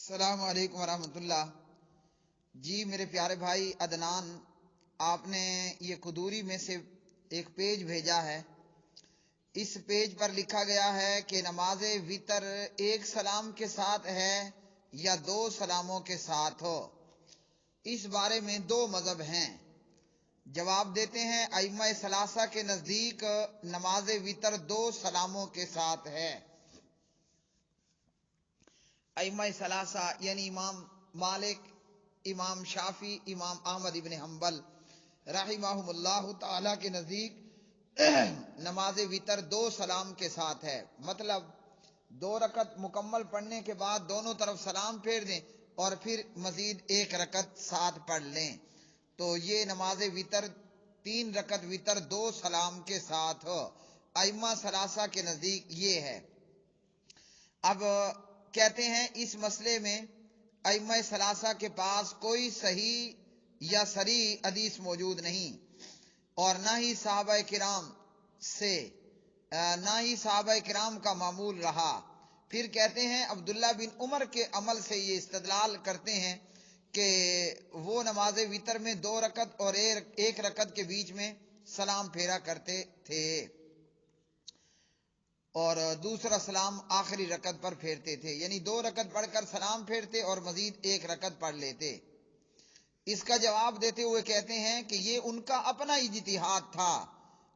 السلام علیکم ورحمۃ اللہ۔ جی میرے پیارے بھائی عدنان، آپ نے یہ قدوری میں سے ایک پیج بھیجا ہے۔ اس پیج پر لکھا گیا ہے کہ نماز وتر ایک سلام کے ساتھ ہے یا دو سلاموں کے ساتھ ہو۔ اس بارے میں دو مذہب ہیں۔ جواب دیتے ہیں ائمہ ثلاثہ کے نزدیک نماز وتر دو سلاموں کے ساتھ ہے۔ ائمہ ثلاثہ یعنی امام مالک، امام شافعی، امام احمد ابن حنبل رحمہم اللہ تعالی کے نزدیک نماز وتر دو سلام کے ساتھ ہے۔ مطلب دو رکعت مکمل پڑھنے کے بعد دونوں طرف سلام پھیر دیں اور پھر مزید ایک رکعت ساتھ پڑھ لیں، تو یہ نماز وتر تین رکعت وتر دو سلام کے ساتھ ہو۔ ائمہ ثلاثہ کے نزدیک یہ ہے۔ اب کہتے ہیں اس مسئلے میں ائمہ ثلاثہ کے پاس کوئی صحیح یا صریح حدیث موجود نہیں، اور نہ ہی صحابہ کرام کا معمول رہا۔ پھر کہتے ہیں عبداللہ بن عمر کے عمل سے یہ استدلال کرتے ہیں کہ وہ نماز وتر میں دو رکعت اور ایک رکعت کے بیچ میں سلام پھیرا کرتے تھے، اور دوسرا سلام آخری رکعت پر پھیرتے تھے، یعنی دو رکعت پڑھ کر سلام پھیرتے اور مزید ایک رکعت پڑھ لیتے۔ اس کا جواب دیتے ہوئے کہتے ہیں کہ یہ ان کا اپنا اجتہاد تھا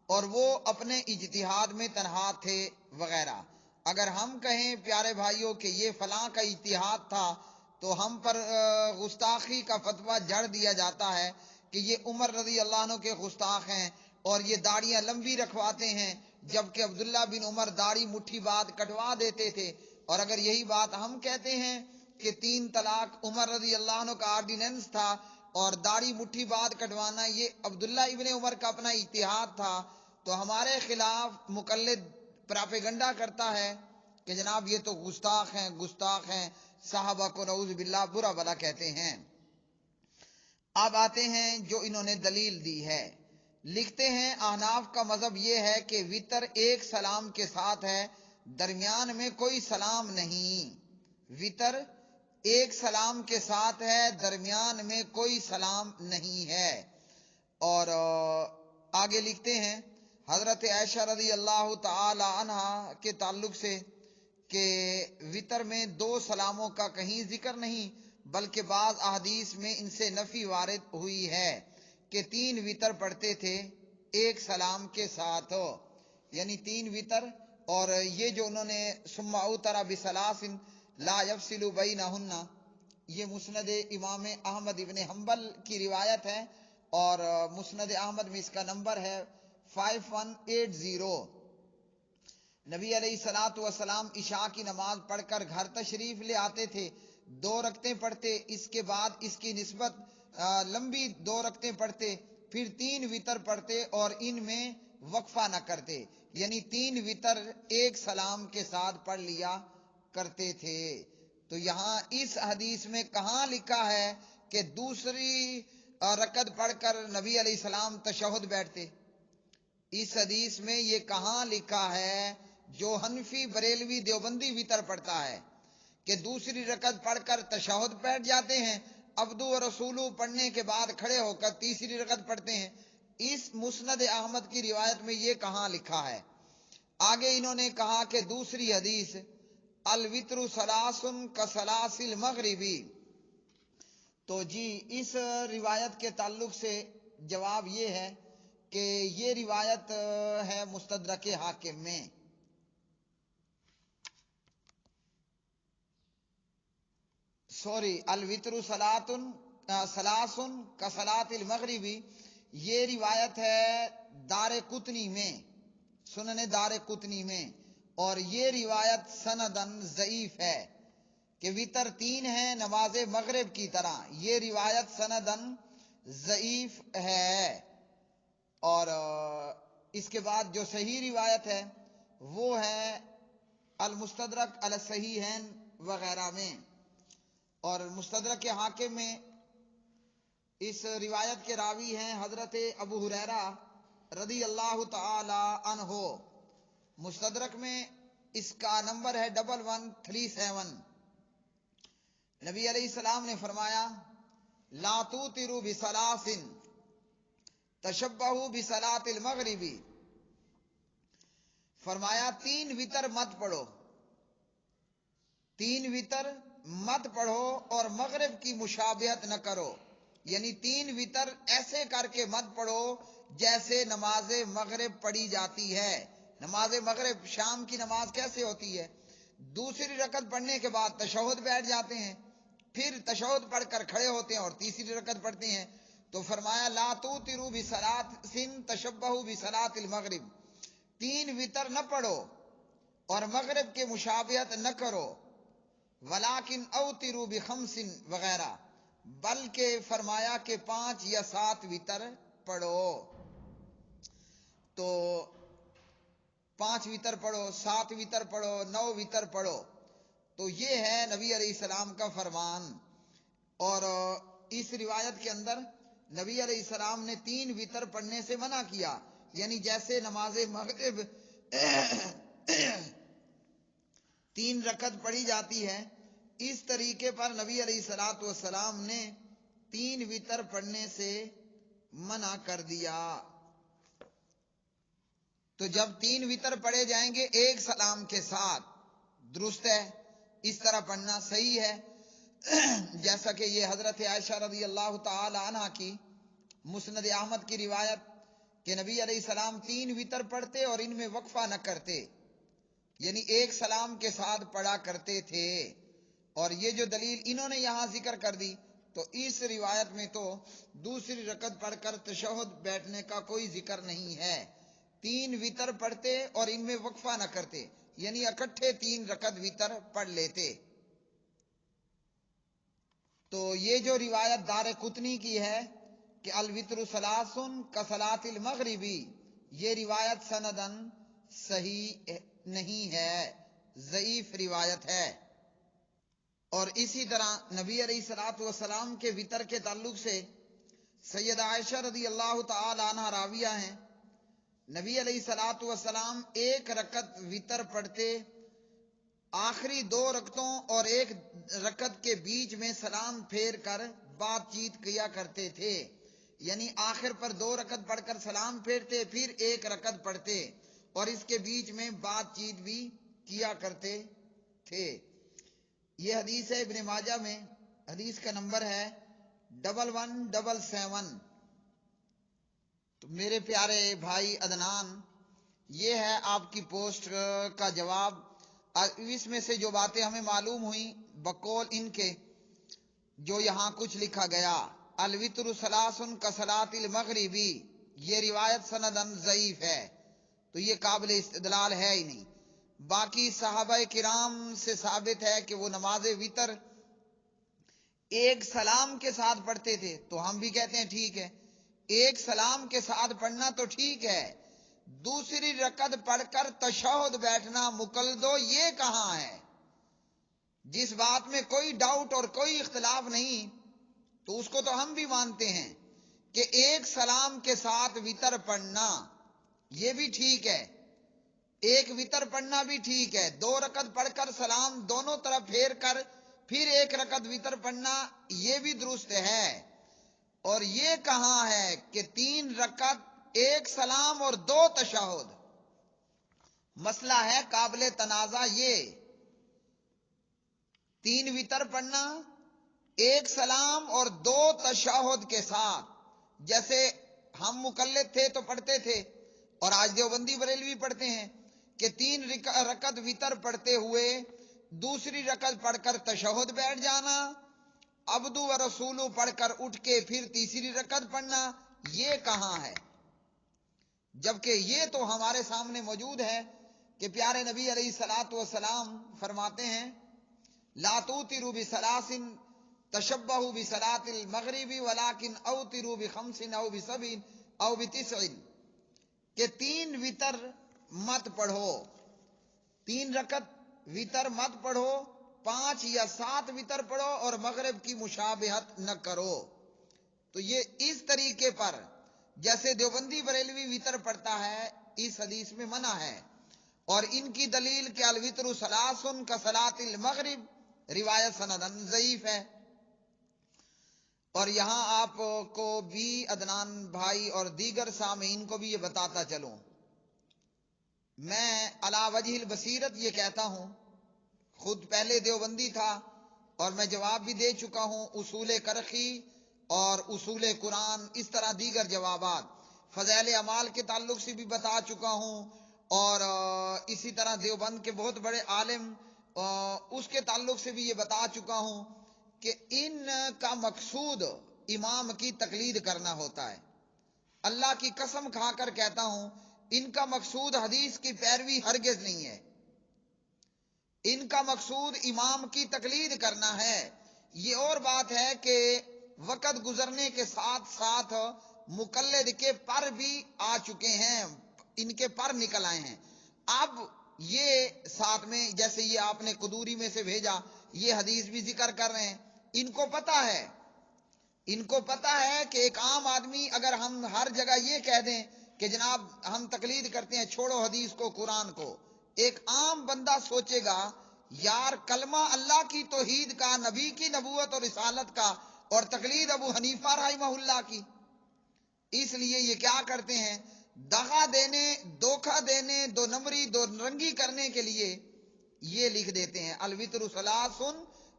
اور وہ اپنے اجتہاد میں تنہا تھے وغیرہ۔ اگر ہم کہیں پیارے بھائیوں کہ یہ فلاں کا اجتہاد تھا تو ہم پر گستاخی کا فتویٰ جڑ دیا جاتا ہے کہ یہ عمر رضی اللہ عنہ کے گستاخ ہیں اور یہ داڑیاں لمبی رکھواتے ہیں، جبکہ عبداللہ بن عمر داڑھی مٹھی بعد کٹوا دیتے تھے۔ اور اگر یہی بات ہم کہتے ہیں کہ 3 طلاق عمر رضی اللہ عنہ کا آرڈیننس تھا اور داڑھی مٹھی بعد کٹوانا یہ عبداللہ ابن عمر کا اپنا اجتہاد تھا، تو ہمارے خلاف مقلد پراپیگنڈا کرتا ہے کہ جناب یہ تو گستاخ ہیں، صحابہ کو نعوذ باللہ برا بلا کہتے ہیں۔ اب آتے ہیں جو انہوں نے دلیل دی ہے۔ لکھتے ہیں احناف کا مذہب یہ ہے کہ وتر ایک سلام کے ساتھ ہے، درمیان میں کوئی سلام نہیں۔ وتر ایک سلام کے ساتھ ہے، درمیان میں کوئی سلام نہیں ہے۔ اور آگے لکھتے ہیں حضرت عائشہ رضی اللہ تعالی عنہا کے تعلق سے کہ وتر میں دو سلاموں کا کہیں ذکر نہیں، بلکہ بعض احادیث میں ان سے نفی وارد ہوئی ہے کہ 3 وتر پڑھتے تھے ایک سلام کے ساتھ ہو، یعنی 3 وتر۔ اور یہ جو انہوں نے ثم اوتر بثلاث لا یفصل بینہن، یہ مسند امام احمد ابن حنبل کی روایت ہے، اور مسند احمد میں اس کا نمبر ہے 5180۔ نبی علیہ الصلوۃ والسلام عشاء کی نماز پڑھ کر گھر تشریف لے آتے تھے، 2 رکعتیں پڑھتے، اس کے بعد اس کی نسبت لمبی 2 رکعتیں پڑھتے، پھر 3 وتر پڑھتے اور ان میں وقفہ نہ کرتے، یعنی 3 وتر ایک سلام کے ساتھ پڑھ لیا کرتے تھے۔ تو یہاں اس حدیث میں کہاں لکھا ہے کہ دوسری رکعت پڑھ کر نبی علیہ السلام تشہد بیٹھتے؟ اس حدیث میں یہ کہاں لکھا ہے؟ جو حنفی بریلوی دیوبندی وتر پڑھتا ہے کہ دوسری رکعت پڑھ کر تشہد بیٹھ جاتے ہیں، عبدو و رسولو پڑھنے کے بعد کھڑے ہو کر تیسری رکعت پڑھتے ہیں، اس مسند احمد کی روایت میں یہ کہاں لکھا ہے؟ آگے انہوں نے کہا کہ دوسری حدیث الوتر ثلاث کثلاث المغربی، تو جی اس روایت کے تعلق سے جواب یہ ہے کہ یہ روایت ہے مستدرک حاکم میں۔ الوتر ثلاث کصلاۃ المغربی، یہ روایت ہے دار قطنی میں، سنن دار قطنی میں، اور یہ روایت سندن ضعیف ہے کہ وتر 3 ہے نماز مغرب کی طرح، یہ روایت سندن ضعیف ہے۔ اور اس کے بعد جو صحیح روایت ہے وہ ہے المستدرک علی الصحیحین وغیرہ میں، اور مستدرک حاکم میں اس روایت کے راوی ہیں حضرت ابو ہریرہ رضی اللہ تعالی عنہ۔ مستدرک میں اس کا نمبر ہے 1137۔ نبی علیہ السلام نے فرمایا لا توتروا بثلاث تشبہوا بصلاۃ المغرب، فرمایا 3 وتر مت پڑھو، 3 وتر مت پڑھو اور مغرب کی مشابہت نہ کرو، یعنی 3 وتر ایسے کر کے مت پڑھو جیسے نماز مغرب پڑھی جاتی ہے۔ نماز مغرب شام کی نماز کیسے ہوتی ہے؟ دوسری رکعت پڑھنے کے بعد تشہد بیٹھ جاتے ہیں، پھر تشہد پڑھ کر کھڑے ہوتے ہیں اور تیسری رکعت پڑھتے ہیں۔ تو فرمایا لا توتروا بصلاۃ تشبہوا بصلاۃ المغرب، 3 وتر نہ پڑھو اور مغرب کے مشابہت نہ کرو، ولیکن اوتروا بخمس وغیرہ، بلکہ فرمایا کہ 5 یا 7 وتر پڑھو۔ تو 5 وتر پڑھو، 7 وتر پڑھو، 9 وتر پڑھو، تو یہ ہے نبی علیہ السلام کا فرمان۔ اور اس روایت کے اندر نبی علیہ السلام نے 3 وتر پڑھنے سے منع کیا، یعنی جیسے نماز مغرب 3 رکعت پڑھی جاتی ہے، اس طریقے پر نبی علیہ الصلوۃ والسلام نے 3 وتر پڑھنے سے منع کر دیا۔ تو جب 3 وتر پڑھے جائیں گے ایک سلام کے ساتھ، درست ہے، اس طرح پڑھنا صحیح ہے، جیسا کہ یہ حضرت عائشہ رضی اللہ تعالی عنہ کی مسند احمد کی روایت کہ نبی علیہ السلام 3 وتر پڑھتے اور ان میں وقفہ نہ کرتے، یعنی ایک سلام کے ساتھ پڑھا کرتے تھے۔ اور یہ جو دلیل انہوں نے یہاں ذکر کر دی، تو اس روایت میں تو دوسری رکعت پڑھ کر تشہد بیٹھنے کا کوئی ذکر نہیں ہے، 3 وتر پڑھتے اور ان میں وقفہ نہ کرتے، یعنی اکٹھے 3 رکعت وتر پڑھ لیتے۔ تو یہ جو روایت دارقطنی کی ہے کہ الوتر ثلاث کصلاۃ المغربی، یہ روایت سندن صحیح نہیں ہے، ضعیف روایت ہے۔ اور اسی طرح نبی علیہ الصلوۃ والسلام کے وتر کے تعلق سے سیدہ عائشہ رضی اللہ تعالی عنہ راویہ ہیں، نبی علیہ الصلوۃ والسلام 1 رکعت وتر پڑھتے، آخری 2 رکعتوں اور 1 رکعت کے بیچ میں سلام پھیر کر بات چیت کیا کرتے تھے، یعنی آخر پر 2 رکعت پڑھ کر سلام پھیرتے، پھر 1 رکعت پڑھتے اور اس کے بیچ میں بات چیت بھی کیا کرتے تھے۔ یہ حدیث ہے ابن ماجہ میں، حدیث کا نمبر ہے 1177۔ تو میرے پیارے بھائی عدنان، یہ ہے آپ کی پوسٹ کا جواب۔ اس میں سے جو باتیں ہمیں معلوم ہوئیں بقول ان کے، جو یہاں کچھ لکھا گیا الوتر ثلاث کصلاۃ المغربی، یہ روایت سندن ضعیف ہے، تو یہ قابل استدلال ہے ہی نہیں۔ باقی صحابہ کرام سے ثابت ہے کہ وہ نماز وتر 1 سلام کے ساتھ پڑھتے تھے، تو ہم بھی کہتے ہیں ٹھیک ہے، 1 سلام کے ساتھ پڑھنا تو ٹھیک ہے، دوسری رکعت پڑھ کر تشہد بیٹھنا مقلدو، یہ کہاں ہے؟ جس بات میں کوئی ڈاؤٹ اور کوئی اختلاف نہیں، تو اس کو تو ہم بھی مانتے ہیں کہ 1 سلام کے ساتھ وتر پڑھنا یہ بھی ٹھیک ہے، 1 وتر پڑھنا بھی ٹھیک ہے، 2 رکعت پڑھ کر سلام دونوں طرف پھیر کر پھر 1 رکعت وتر پڑھنا یہ بھی درست ہے۔ اور یہ کہاں ہے کہ 3 رکعت 1 سلام اور 2 تشہد؟ مسئلہ ہے قابل تنازع یہ، 3 وتر پڑھنا 1 سلام اور 2 تشہد کے ساتھ، جیسے ہم مقلد تھے تو پڑھتے تھے اور آج دیوبندی بریلوی پڑھتے ہیں کہ 3 رکعت وتر پڑھتے ہوئے دوسری رکعت پڑھ کر تشہد بیٹھ جانا، عبدو و رسولو پڑھ کر اٹھ کے پھر تیسری رکعت پڑھنا، یہ کہاں ہے؟ جبکہ یہ تو ہمارے سامنے موجود ہے کہ پیارے نبی علیہ الصلوۃ والسلام فرماتے ہیں لا توتروا بثلاث تشبہوا بصلاۃ المغرب ولکن اوتروا بخمس او بسبع او بتسع، کہ 3 وتر مت پڑھو، 3 رکعت وتر مت پڑھو، 5 یا 7 وتر پڑھو اور مغرب کی مشابہت نہ کرو۔ تو یہ اس طریقے پر جیسے دیوبندی بریلوی وتر پڑھتا ہے، اس حدیث میں منع ہے، اور ان کی دلیل کہ الوتر ثلاث کصلاۃ المغرب، روایت سندن ضعیف ہے۔ اور یہاں آپ کو بھی عدنان بھائی اور دیگر سامعین کو بھی یہ بتاتا چلوں، میں علی وجہ البصیرت یہ کہتا ہوں، خود پہلے دیوبندی تھا اور میں جواب بھی دے چکا ہوں، اصول کرخی اور اصول قرآن، اس طرح دیگر جوابات، فضائل اعمال کے تعلق سے بھی بتا چکا ہوں، اور اسی طرح دیوبند کے بہت بڑے عالم اس کے تعلق سے بھی یہ بتا چکا ہوں کہ ان کا مقصود امام کی تقلید کرنا ہوتا ہے۔ اللہ کی قسم کھا کر کہتا ہوں، ان کا مقصود حدیث کی پیروی ہرگز نہیں ہے، ان کا مقصود امام کی تقلید کرنا ہے۔ یہ اور بات ہے کہ وقت گزرنے کے ساتھ ساتھ مقلد کے پر بھی آ چکے ہیں، ان کے پر نکل آئے ہیں۔ اب یہ ساتھ میں جیسے یہ آپ نے قدوری میں سے بھیجا، یہ حدیث بھی ذکر کر رہے ہیں، ان کو پتا ہے کہ ایک عام آدمی اگر ہم ہر جگہ یہ کہہ دیں کہ جناب ہم تقلید کرتے ہیں، چھوڑو حدیث کو قرآن کو، ایک عام بندہ سوچے گا یار کلمہ اللہ کی توحید کا، نبی کی نبوت اور رسالت کا، اور تقلید ابو حنیفہ رحمہ اللہ کی۔ اس لیے یہ کیا کرتے ہیں، دغا دینے، دھوکہ دینے، دو نمبری، دو رنگی کرنے کے لیے یہ لکھ دیتے ہیں الوتر ثلاث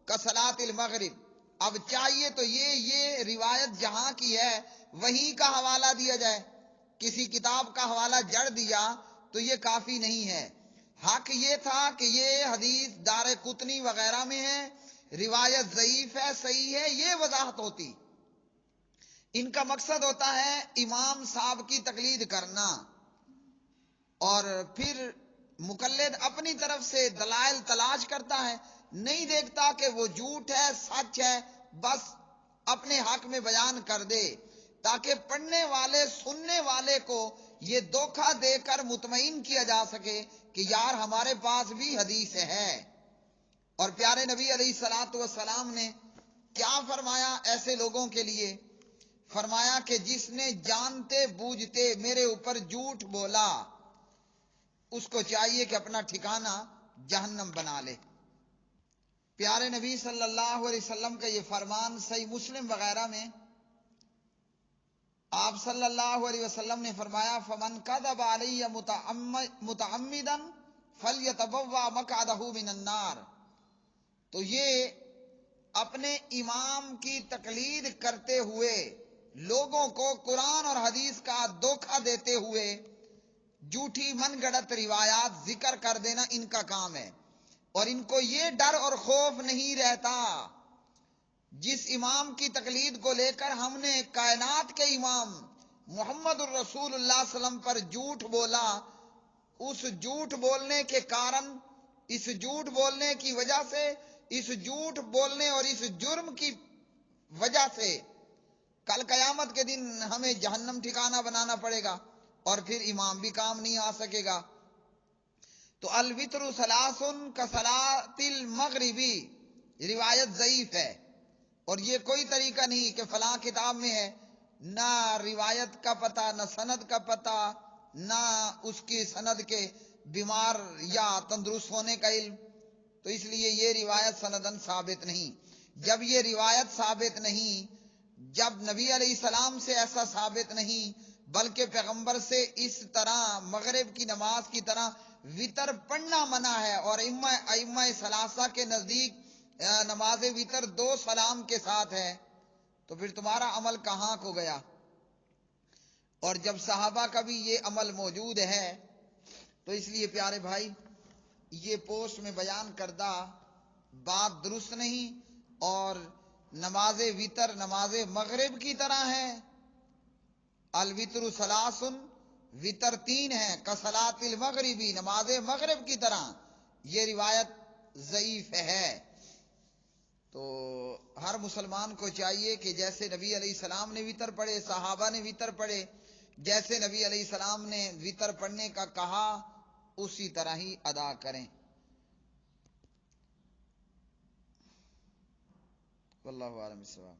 کصلاۃ المغرب۔ اب چاہیے تو یہ روایت جہاں کی ہے وہیں کا حوالہ دیا جائے، کسی کتاب کا حوالہ جڑ دیا تو یہ کافی نہیں ہے۔ حق یہ تھا کہ یہ حدیث دار قطنی وغیرہ میں ہے، روایت ضعیف ہے، صحیح ہے، یہ وضاحت ہوتی۔ ان کا مقصد ہوتا ہے امام صاحب کی تقلید کرنا، اور پھر مقلد اپنی طرف سے دلائل تلاش کرتا ہے، نہیں دیکھتا کہ وہ جھوٹ ہے سچ ہے، بس اپنے حق میں بیان کر دے تاکہ پڑھنے والے سننے والے کو یہ دھوکہ دے کر مطمئن کیا جا سکے کہ یار ہمارے پاس بھی حدیث ہے۔ اور پیارے نبی علیہ الصلوۃ والسلام نے کیا فرمایا ایسے لوگوں کے لیے؟ فرمایا کہ جس نے جانتے بوجھتے میرے اوپر جھوٹ بولا اس کو چاہیے کہ اپنا ٹھکانہ جہنم بنا لے۔ پیارے نبی صلی اللہ علیہ وسلم کا یہ فرمان صحیح مسلم وغیرہ میں آپ صلی اللہ علیہ وسلم نے فرمایا فمن کذب علی متعمدا فلیتبوأ مقعدہ من النار۔ تو یہ اپنے امام کی تقلید کرتے ہوئے لوگوں کو قرآن اور حدیث کا دھوکہ دیتے ہوئے جھوٹی من گڑت روایات ذکر کر دینا ان کا کام ہے، اور ان کو یہ ڈر اور خوف نہیں رہتا۔ جس امام کی تقلید کو لے کر ہم نے کائنات کے امام محمد الرسول اللہ صلی اللہ علیہ وسلم پر جھوٹ بولا، اس جھوٹ بولنے کے کارن، اس جھوٹ بولنے کی وجہ سے، اس جھوٹ بولنے اور اس جرم کی وجہ سے کل قیامت کے دن ہمیں جہنم ٹھکانہ بنانا پڑے گا، اور پھر امام بھی کام نہیں آ سکے گا۔ تو الوتر ثلاث کصلاۃ المغربی روایت ضعیف ہے، اور یہ کوئی طریقہ نہیں کہ فلاں کتاب میں ہے، نہ روایت کا پتہ، نہ سند کا پتہ، نہ اس کی سند کے بیمار یا تندرست ہونے کا علم، تو اس لیے یہ روایت سندن ثابت نہیں۔ جب یہ روایت ثابت نہیں، جب نبی علیہ السلام سے ایسا ثابت نہیں، بلکہ پیغمبر سے اس طرح مغرب کی نماز کی طرح وطر پڑھنا منع ہے، اور ائمہ ثلاثہ کے نزدیک نماز وطر 2 سلام کے ساتھ ہے، تو پھر تمہارا عمل کہاں کو گیا؟ اور جب صحابہ کا بھی یہ عمل موجود ہے، تو اس لیے پیارے بھائی یہ پوسٹ میں بیان کردہ بات درست نہیں، اور نماز وطر نماز مغرب کی طرح ہے، الوتر ثلاث، وطر 3 ہے، کصلاۃ المغربی نماز مغرب کی طرح، یہ روایت ضعیف ہے۔ تو ہر مسلمان کو چاہیے کہ جیسے نبی علیہ السلام نے وطر پڑھے، صحابہ نے وطر پڑھے، جیسے نبی علیہ السلام نے وطر پڑھنے کا کہا اسی طرح ہی ادا کریں۔ واللہ اعلم بالصواب۔